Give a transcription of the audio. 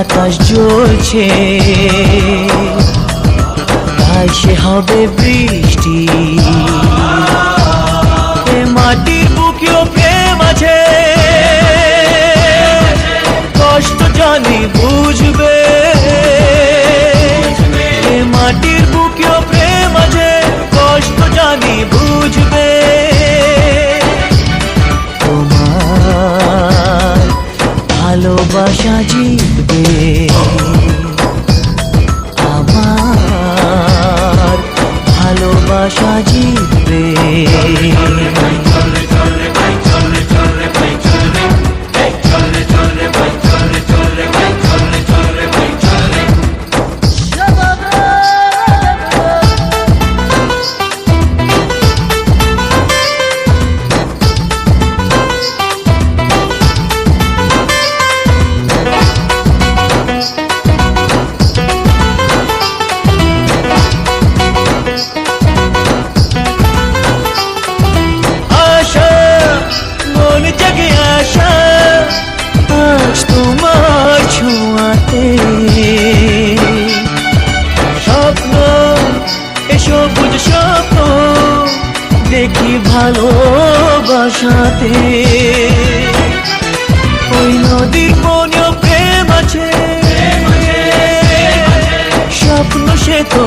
আকাশ জ্বলছে, তাই সে হবে বৃষ্টি। এ মাটির বুকেও প্রেম আছে, কষ্ট জানি বুঝবে। এ মাটির বুকেও প্রেম আছে, কষ্ট জানি বুঝবে। তোমার ভালোবাসা জিতবে, আমার ভালোবাসা জিতবে। তোমার ছোঁয়াতে স্বপ্ন, এসো বুঝ স্বপ্ন দেখি ভালোবাসাতে। ওই নদীর কোনেও প্রেম আছে, স্বপ্ন সে তো